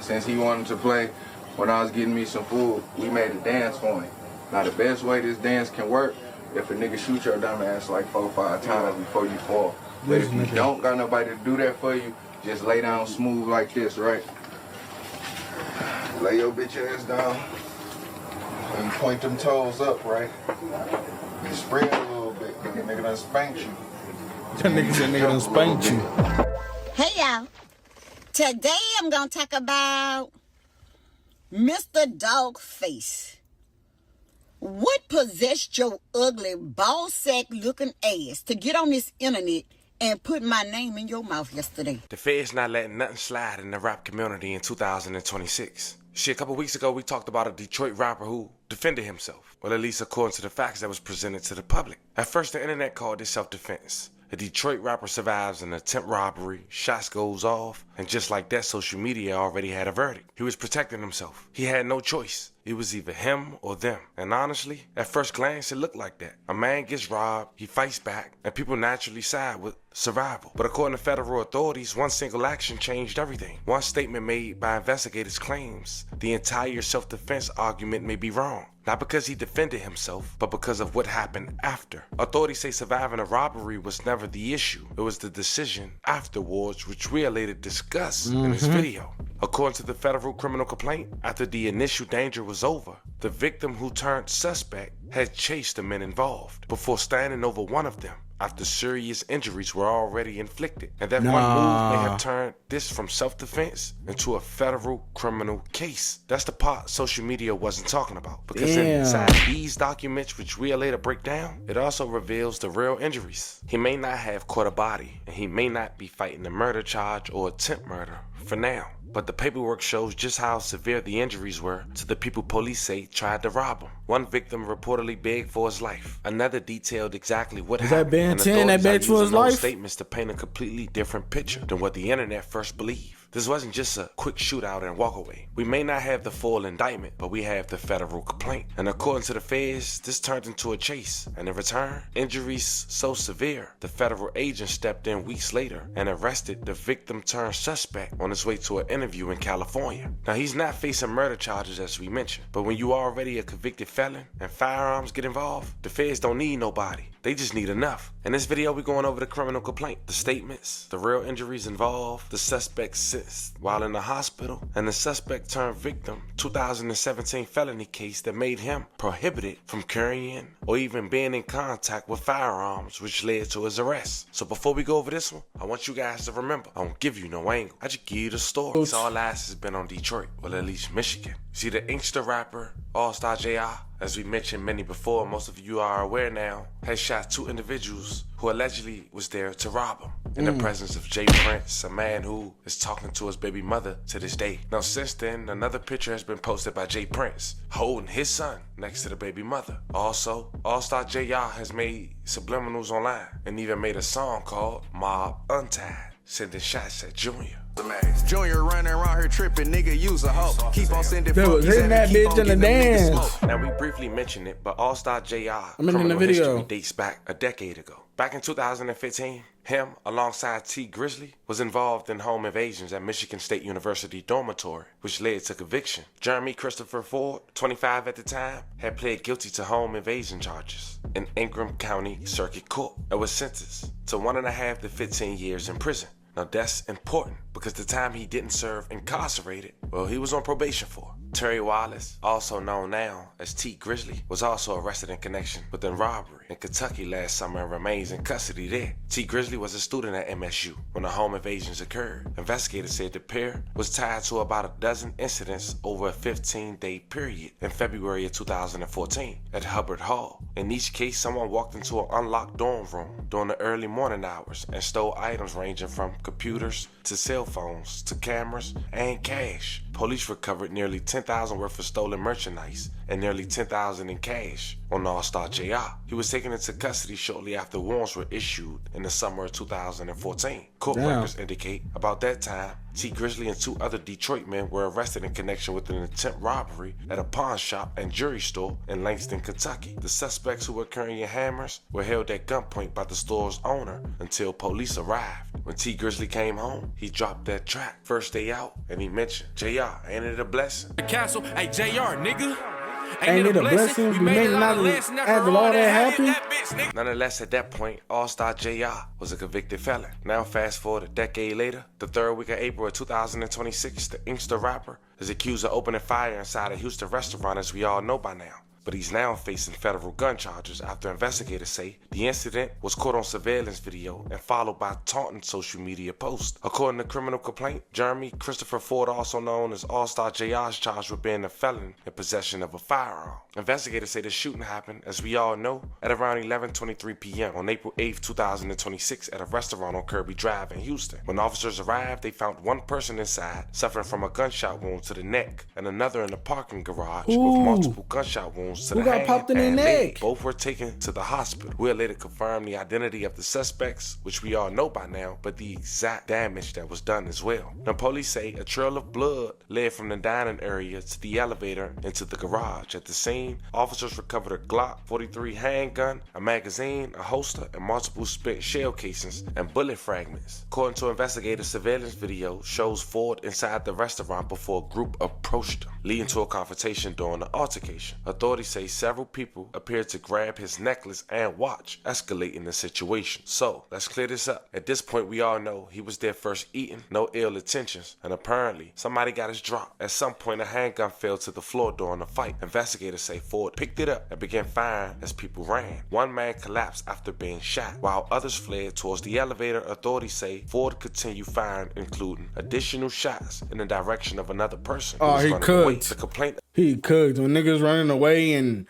since he wanted to play, when I was getting me some food, we made a dance for him. Now the best way this dance can work, if a nigga shoot your dumb ass like 4 or 5 times before you fall. But if you don't got nobody to do that for you, just lay down smooth like this, right? Lay your bitch ass down and point them toes up, right? And spread a little bit, cause the nigga done spanked you. That nigga said nigga done spanked you. Hey y'all, today I'm gonna talk about Mr. Dogface. What possessed your ugly ball sack looking ass to get on this internet and put my name in your mouth yesterday? The Fed's not letting nothing slide in the rap community in 2026. Shit, a couple weeks ago we talked about a Detroit rapper who defended himself. Well, at least according to the facts that was presented to the public. At first the internet called it self-defense. A Detroit rapper survives an attempt robbery, shots goes off, and just like that, social media already had a verdict. He was protecting himself. He had no choice. It was either him or them. And honestly, at first glance, it looked like that. A man gets robbed, he fights back, and people naturally side with survival. But according to federal authorities, one single action changed everything. One statement made by investigators claims the entire self-defense argument may be wrong. Not because he defended himself, but because of what happened after. Authorities say surviving a robbery was never the issue. It was the decision afterwards, which we later discuss in this video. According to the federal criminal complaint, after the initial danger was over, the victim who turned suspect had chased the men involved before standing over one of them after serious injuries were already inflicted. And that one move may have turned this from self-defense into a federal criminal case. That's the part social media wasn't talking about. Because inside these documents, which we'll later break down, it also reveals the real injuries. He may not have caught a body, and he may not be fighting a murder charge or attempt murder for now. But the paperwork shows just how severe the injuries were to the people police say tried to rob him. One victim reportedly begged for his life. Another detailed exactly what happened. Is that Ben 10 that begged for his life? Statements to paint a completely different picture than what the internet first believed. This wasn't just a quick shootout and walk away. We may not have the full indictment, but we have the federal complaint. And according to the feds, this turned into a chase. And in return, injuries so severe, the federal agent stepped in weeks later and arrested the victim turned suspect on his way to an interview in California. Now, he's not facing murder charges as we mentioned, but when you are already a convicted felon and firearms get involved, the feds don't need nobody. They just need enough. In this video, we're going over the criminal complaint, the statements, the real injuries involved, the suspect sits while in the hospital, and the suspect turned victim 2017 felony case that made him prohibited from carrying or even being in contact with firearms, which led to his arrest. So before we go over this one, I want you guys to remember, I don't give you no angle. I just give you the story. This all eyes has been on Detroit, well at least Michigan. See, the inkster rapper, AllStar JR, as we mentioned many before, most of you are aware now, has shot 2 individuals who allegedly was there to rob him in the presence of Jay Prince, a man who is talking to his baby mother to this day. Now since then, another picture has been posted by Jay Prince holding his son next to the baby mother. Also, AllStar JR has made subliminals online and even made a song called Mob Untied, sending shots at Junior. Junior running around here tripping, nigga, use a hoe. Keep on sending fucking that bitch in the dance. Now we briefly mentioned it, but AllStar JR in the video dates back a decade ago. Back in 2015, him, alongside T. Grizzly, was involved in home invasions at Michigan State University dormitory, which led to conviction. Jeremy Christopher Ford, 25 at the time, had pled guilty to home invasion charges in Ingham County Circuit Court and was sentenced to 1.5 to 15 years in prison. Now that's important because the time he didn't serve incarcerated, well, he was on probation for. Terry Wallace, also known now as T. Grizzly, was also arrested in connection with a robbery in Kentucky last summer and remains in custody there. T. Grizzly was a student at MSU when the home invasions occurred. Investigators said the pair was tied to about a dozen incidents over a 15-day period in February of 2014 at Hubbard Hall. In each case, someone walked into an unlocked dorm room during the early morning hours and stole items ranging from computers to cell phones to cameras and cash. Police recovered nearly $10,000 worth of stolen merchandise and nearly $10,000 in cash on AllStar JR. He was taken into custody shortly after warrants were issued in the summer of 2014. Court Damn. records indicate about that time, T. Grizzly and 2 other Detroit men were arrested in connection with an attempt robbery at a pawn shop and jewelry store in Langston, Kentucky. The suspects, who were carrying hammers, were held at gunpoint by the store's owner until police arrived. When T. Grizzly came home, he dropped that track first day out, and he mentioned, "JR, ain't it a blessing?" The castle, hey JR, nigga. Ain't it a blessing? We made it out of after all that happened. Nonetheless, at that point, AllStar JR was a convicted felon. Now, fast forward a decade later, the 3rd week of April of 2026, the Inkster rapper is accused of opening fire inside a Houston restaurant, as we all know by now. But he's now facing federal gun charges after investigators say the incident was caught on surveillance video and followed by taunting social media posts. According to criminal complaint, Jeremy Christopher Ford, also known as AllStar JR, is charged with being a felon in possession of a firearm. Investigators say the shooting happened, as we all know, at around 11:23 p.m. on April 8, 2026 at a restaurant on Kirby Drive in Houston. When officers arrived, they found one person inside suffering from a gunshot wound to the neck and another in the parking garage with multiple gunshot wounds to Who the got hand popped in their and neck? leg. Both were taken to the hospital. We'll later confirm the identity of the suspects, which we all know by now, but the exact damage that was done as well. The police say a trail of blood led from the dining area to the elevator into the garage. At the scene, officers recovered a Glock 43 handgun, a magazine, a holster, and multiple spent shell casings and bullet fragments. According to investigators, surveillance video shows Ford inside the restaurant before a group approached him, leading to a confrontation during the altercation. Authorities say several people appeared to grab his necklace and watch, escalating the situation. So, let's clear this up. At this point, we all know he was there first eating, no ill intentions, and apparently somebody got his drop. At some point, a handgun fell to the floor during the fight. Investigators say Ford picked it up and began firing as people ran. One man collapsed after being shot, while others fled towards the elevator. Authorities say Ford continued firing, including additional shots in the direction of another person who Oh, was he running away. cooked. The complaint He cooked when niggas running away. And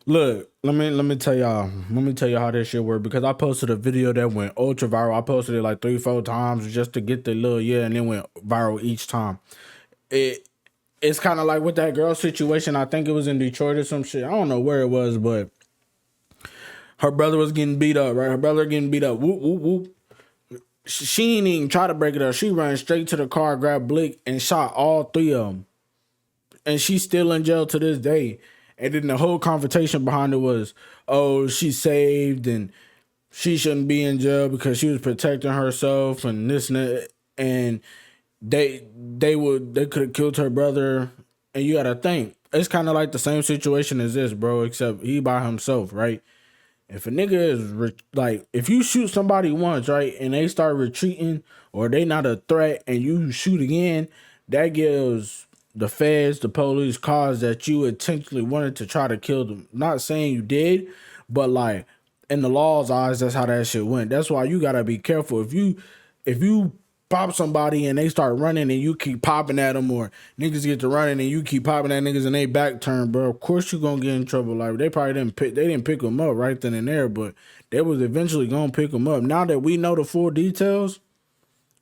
look, let me tell y'all how this shit worked, because I posted a video that went ultra viral. I posted it like 3-4 times just to get the little and it went viral each time. It's kind of like with that girl situation. I think it was in Detroit or some shit. I don't know where it was, but her brother was getting beat up, right? Her brother getting beat up. Whoop, whoop, whoop. She didn't even try to break it up. She ran straight to the car, grabbed Blick, and shot all 3 of them. And she's still in jail to this day. And then the whole confrontation behind it was, oh, she's saved and she shouldn't be in jail because she was protecting herself and this and that. And they could have killed her brother. And you gotta think, it's kind of like the same situation as this, bro, except he by himself, right? If a nigga is like, if you shoot somebody once, right, and they start retreating or they not a threat and you shoot again, that gives the feds, the police, cause that you intentionally wanted to try to kill them. Not saying you did, but like in the law's eyes, that's how that shit went. That's why you gotta be careful. If you pop somebody and they start running and you keep popping at them, or niggas get to running and you keep popping at niggas and they back turn, bro, of course you gonna get in trouble. Like they probably didn't pick them up right then and there, but they was eventually gonna pick them up. Now that we know the full details,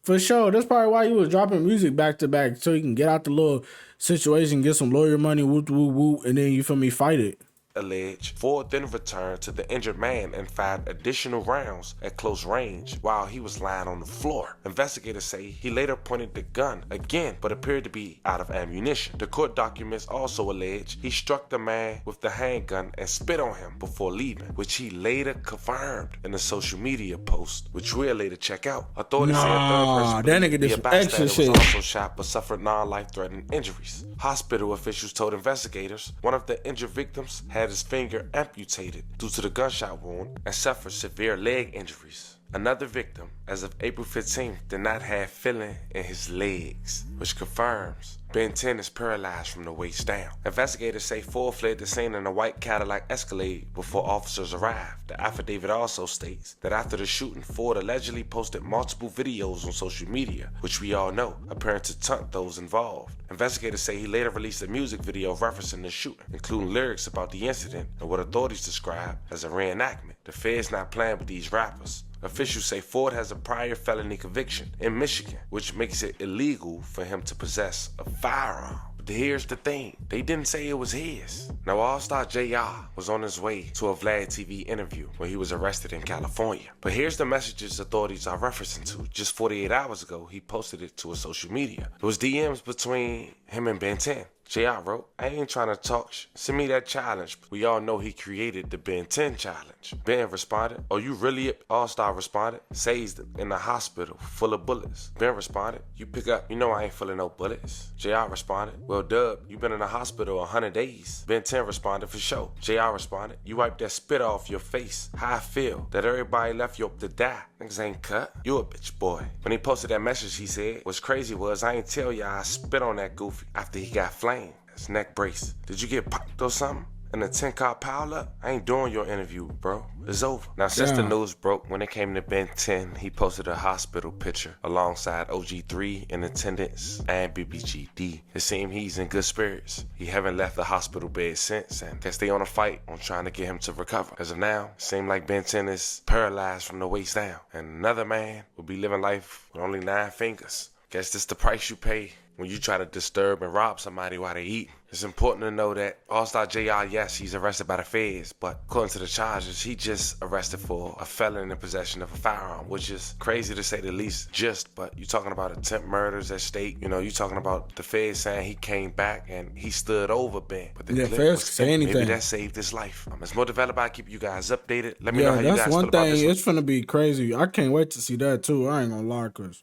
for sure, that's probably why he was dropping music back to back, so he can get out the little situation, get some lawyer money, whoop, whoop, whoop, and then, you feel me, fight it. Alleged. Ford then returned to the injured man and fired additional rounds at close range while he was lying on the floor. Investigators say he later pointed the gun again, but appeared to be out of ammunition. The court documents also allege he struck the man with the handgun and spit on him before leaving, which he later confirmed in a social media post, which we'll later check out. Authorities say a third person, that nigga did some extra was shit, also shot but suffered non-life-threatening injuries. Hospital officials told investigators one of the injured victims had his finger amputated due to the gunshot wound and suffered severe leg injuries. Another victim, as of April 15th, did not have feeling in his legs, which confirms Ben 10 is paralyzed from the waist down. Investigators say Ford fled the scene in a white Cadillac Escalade before officers arrived. The affidavit also states that after the shooting, Ford allegedly posted multiple videos on social media, which we all know, appearing to taunt those involved. Investigators say he later released a music video referencing the shooting, including lyrics about the incident and what authorities describe as a reenactment. The feds not playing with these rappers. Officials say Ford has a prior felony conviction in Michigan, which makes it illegal for him to possess a firearm. But here's the thing. They didn't say it was his. Now, AllStar JR was on his way to a Vlad TV interview when he was arrested in California. But here's the messages authorities are referencing to. Just 48 hours ago, he posted it to his social media. It was DMs between him and Ben 10. JR wrote, I ain't trying to talk send me that challenge. We all know he created the Ben 10 challenge. Ben responded, oh, you really? AllStar responded, Say's in the hospital full of bullets. Ben responded, you pick up, you know I ain't full of no bullets. JR responded, well, Dub, you been in the hospital 100 days. Ben 10 responded, for sure. JR responded, you wiped that spit off your face. How I feel that everybody left you up to die. Niggas ain't cut. You a bitch boy. When he posted that message, he said, what's crazy was I ain't tell y'all I spit on that goofy after he got flamed. His neck brace. Did you get popped or something? And the 10 car pile up? I ain't doing your interview, bro. It's over. Now, since the news broke, when it came to Ben 10, he posted a hospital picture alongside OG3 in attendance and BBGD. It seems he's in good spirits. He haven't left the hospital bed since, and guess they on a fight on trying to get him to recover. As of now, it seems like Ben 10 is paralyzed from the waist down, and another man will be living life with only 9 fingers. Guess this the price you pay when you try to disturb and rob somebody while they eat. It's important to know that AllStar JR, yes, he's arrested by the feds, but according to the charges, he just arrested for a felon in possession of a firearm, which is crazy to say the least. But you talking about attempt murders at stake. You know, you talking about the feds saying he came back and he stood over Ben. But the clip feds was say anything. Maybe that saved his life. It's more developed. I keep you guys updated. Let me know how you guys that's feel one about thing. this. It's finna be crazy. I can't wait to see that too. I ain't gonna lie, cause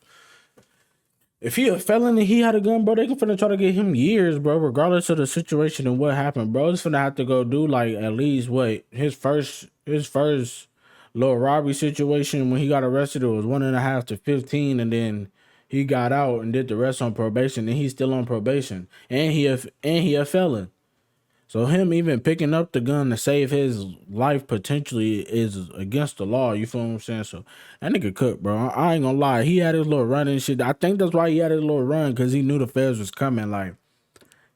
if he a felon and he had a gun, bro, they can finna try to get him years, bro, regardless of the situation and what happened, bro. It's finna have to go do like at least his first little robbery situation when he got arrested, it was 1.5 to 15, and then he got out and did the rest on probation, and he's still on probation, and he a felon. So him even picking up the gun to save his life potentially is against the law. You feel what I'm saying? So that nigga cooked, bro. I ain't gonna lie. He had his little run and shit. I think that's why he had his little run, because he knew the feds was coming. Like,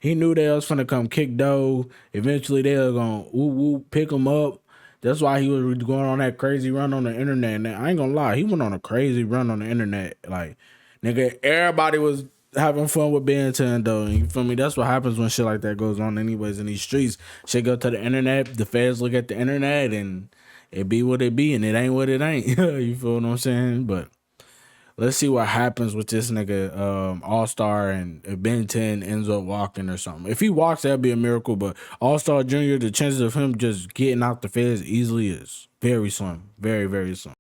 he knew they was finna come kick dough. Eventually they was gonna pick him up. That's why he was going on that crazy run on the internet. And I ain't gonna lie. He went on a crazy run on the internet. Like, nigga, everybody was having fun with Ben 10 though. You feel me? That's what happens when shit like that goes on anyways in these streets. Shit go to the internet, the feds look at the internet, and it be what it be, and it ain't what it ain't. You feel what I'm saying? But let's see what happens with this nigga AllStar, and if Ben 10 ends up walking or something. If he walks, that'd be a miracle, but AllStar Jr., the chances of him just getting out the feds easily is very slim. Very, very slim.